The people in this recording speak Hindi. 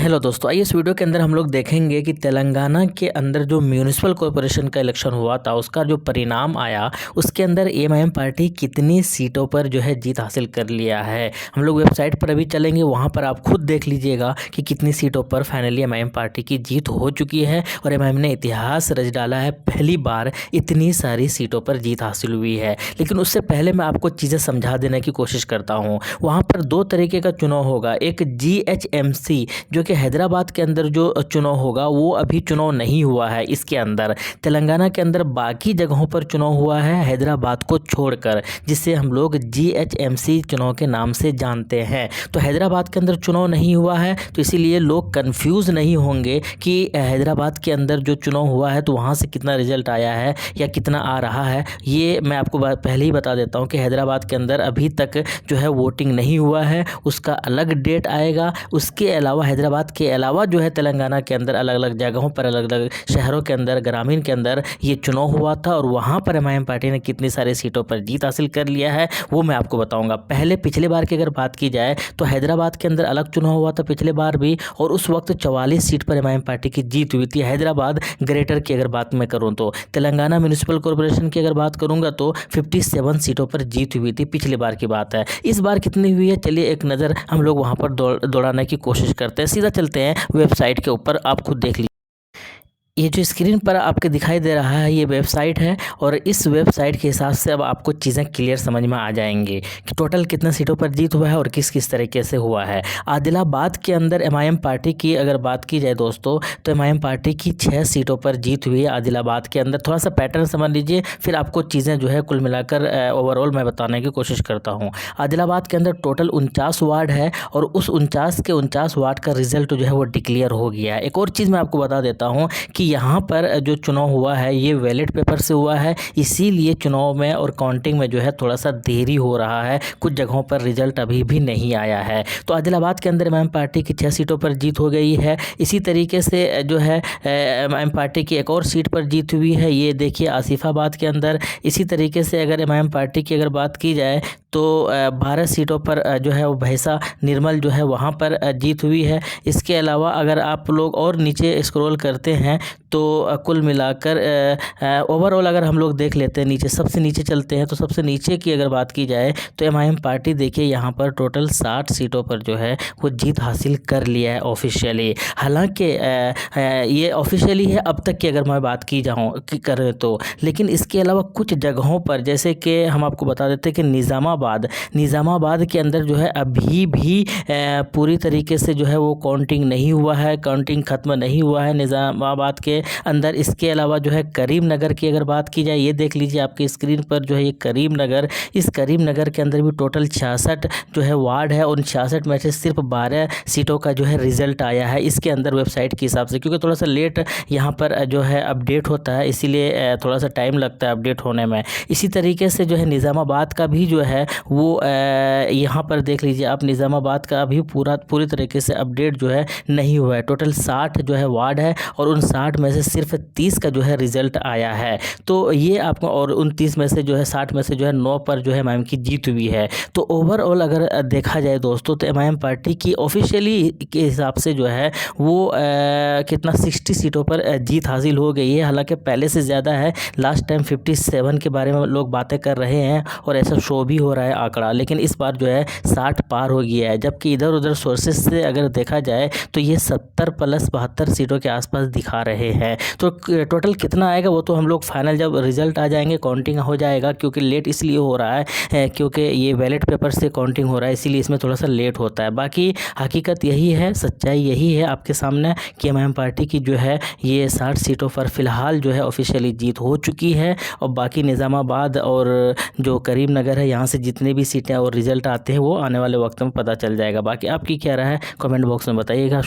हेलो दोस्तों, आइए इस वीडियो के अंदर हम लोग देखेंगे कि तेलंगाना के अंदर जो म्यूनिसिपल कॉरपोरेशन का इलेक्शन हुआ था उसका जो परिणाम आया उसके अंदर एमआईएम पार्टी कितनी सीटों पर जो है जीत हासिल कर लिया है। हम लोग वेबसाइट पर अभी चलेंगे, वहां पर आप खुद देख लीजिएगा कि कितनी सीटों पर फाइनली एमआईएम पार्टी की जीत हो चुकी है और एमआईएम ने इतिहास रच डाला है। पहली बार इतनी सारी सीटों पर जीत हासिल हुई है। लेकिन उससे पहले मैं आपको चीज़ें समझा देने की कोशिश करता हूँ। वहाँ पर दो तरीके का चुनाव होगा, एक GHMC जो कि हैदराबाद के अंदर जो चुनाव होगा वो अभी चुनाव नहीं हुआ है। इसके अंदर तेलंगाना के अंदर बाकी जगहों पर चुनाव हुआ है हैदराबाद को छोड़कर, जिसे हम लोग GHMC चुनाव के नाम से जानते हैं। तो हैदराबाद के अंदर चुनाव नहीं हुआ है, तो इसीलिए लोग कंफ्यूज नहीं होंगे कि हैदराबाद के अंदर जो चुनाव हुआ है तो वहाँ से कितना रिजल्ट आया है या कितना आ रहा है। ये मैं आपको पहले ही बता देता हूँ कि हैदराबाद के अंदर अभी तक जो है वोटिंग नहीं हुआ है, उसका अलग डेट आएगा। उसके अलावा हैदराबाद के अलावा जो है तेलंगाना के अंदर अलग अलग जगहों पर, अलग अलग शहरों के अंदर, ग्रामीण के अंदर ये चुनाव हुआ था और वहाँ पर एमआईएम पार्टी ने कितनी सारी सीटों पर जीत हासिल कर लिया है वो मैं आपको बताऊंगा। पहले पिछले बार की अगर बात की जाए तो हैदराबाद के अंदर अलग चुनाव हुआ था पिछले बार भी, और उस वक्त 44 सीट पर एमआईएम पार्टी की जीत हुई थी। हैदराबाद ग्रेटर की अगर बात मैं करूँ तो तेलंगाना म्यूनिसिपल कॉरपोरेशन की अगर बात करूँगा तो 57 सीटों पर जीत हुई थी, पिछली बार की बात है। इस बार कितनी हुई है चलिए एक नज़र हम लोग वहाँ पर दौड़ाने की कोशिश करते हैं। सीधा चलते हैं वेबसाइट के ऊपर, आप खुद देख लीजिए। ये जो स्क्रीन पर आपके दिखाई दे रहा है ये वेबसाइट है और इस वेबसाइट के हिसाब से अब आपको चीज़ें क्लियर समझ में आ जाएंगी कि टोटल कितने सीटों पर जीत हुआ है और किस किस तरीके से हुआ है। आदिलाबाद के अंदर एमआईएम पार्टी की अगर बात की जाए दोस्तों तो एमआईएम पार्टी की 6 सीटों पर जीत हुई है आदिलाबाद के अंदर। थोड़ा सा पैटर्न समझ लीजिए, फिर आपको चीज़ें जो है कुल मिलाकर ओवरऑल मैं बताने की कोशिश करता हूँ। आदिलाबाद के अंदर टोटल 49 वार्ड है और उस 49 के 49 वार्ड का रिजल्ट जो है वो डिक्लेयर हो गया है। एक और चीज़ मैं आपको बता देता हूँ कि यहाँ पर जो चुनाव हुआ है ये बैलेट पेपर से हुआ है, इसीलिए चुनाव में और काउंटिंग में जो है थोड़ा सा देरी हो रहा है। कुछ जगहों पर रिजल्ट अभी भी नहीं आया है। तो आदिलाबाद के अंदर एमआईएम पार्टी की 6 सीटों पर जीत हो गई है। इसी तरीके से जो है एमआईएम पार्टी की एक और सीट पर जीत हुई है, ये देखिए आसिफाबाद के अंदर। इसी तरीके से अगर एमआईएम पार्टी की अगर बात की जाए तो 12 सीटों पर जो है वो भैंसा निर्मल जो है वहाँ पर जीत हुई है। इसके अलावा अगर आप लोग और नीचे स्क्रॉल करते हैं तो कुल मिलाकर ओवरऑल अगर हम लोग देख लेते हैं, नीचे सबसे नीचे चलते हैं तो सबसे नीचे की अगर बात की जाए तो एमआईएम पार्टी देखिए यहाँ पर टोटल 60 सीटों पर जो है वो जीत हासिल कर लिया है ऑफिशियली। हालांकि ये ऑफिशियली है अब तक की अगर मैं बात की करें तो, लेकिन इसके अलावा कुछ जगहों पर जैसे कि हम आपको बता देते हैं कि निज़ामाबाद के अंदर जो है अभी भी पूरी तरीके से जो है वो काउंटिंग नहीं हुआ है, काउंटिंग ख़त्म नहीं हुआ है निज़ामाबाद के अंदर। इसके अलावा जो है करीमनगर की अगर बात की जाए, ये देख लीजिए आपकी स्क्रीन पर जो है ये करीमनगर, इस करीमनगर के अंदर भी टोटल 66 जो है वार्ड है और 66 में से सिर्फ 12 सीटों का जो है रिजल्ट आया है इसके अंदर वेबसाइट के हिसाब से, क्योंकि थोड़ा सा लेट यहाँ पर जो है अपडेट होता है, इसीलिए थोड़ा सा टाइम लगता है अपडेट होने में। इसी तरीके से जो है निज़ामाबाद का भी जो है वो यहाँ पर देख लीजिए आप, निज़ामाबाद का अभी पूरी तरीके से अपडेट जो है नहीं हुआ है। टोटल 60 जो है वार्ड है और उन 60 में से सिर्फ 30 का जो है रिजल्ट आया है। तो ये आपको, और 29 में से जो है 60 में से जो है 9 पर जो है एमआईएम की जीत हुई है। तो ओवरऑल अगर देखा जाए दोस्तों तो एमआईएम पार्टी की ऑफिशियली के हिसाब से जो है वो कितना 60 सीटों पर जीत हासिल हो गई है। हालांकि पहले से ज़्यादा है, लास्ट टाइम 57 के बारे में लोग बातें कर रहे हैं और ऐसा शो भी हो रहा है आंकड़ा, लेकिन इस बार जो है 60 पार हो गया है। जबकि इधर उधर सोर्सेज से अगर देखा जाए तो ये 70 प्लस 72 सीटों के आसपास दिखा रहे हैं। तो टोटल कितना आएगा वो तो हम लोग फाइनल जब रिजल्ट आ जाएंगे काउंटिंग हो जाएगा, क्योंकि लेट इसलिए हो रहा है क्योंकि ये बैलेट पेपर से काउंटिंग हो रहा है, इसीलिए इसमें थोड़ा सा लेट होता है। बाकी हकीकत यही है, सच्चाई यही है आपके सामने कि एमआईएम पार्टी की जो है ये 60 सीटों पर फ़िलहाल जो है ऑफिशियली जीत हो चुकी है। और बाकी निज़ामाबाद और जो करीमनगर है यहाँ से जितने भी सीटें और रिजल्ट आते हैं वो आने वाले वक्त में पता चल जाएगा। बाकी आपकी क्या राय है कमेंट बॉक्स में बताइएगा।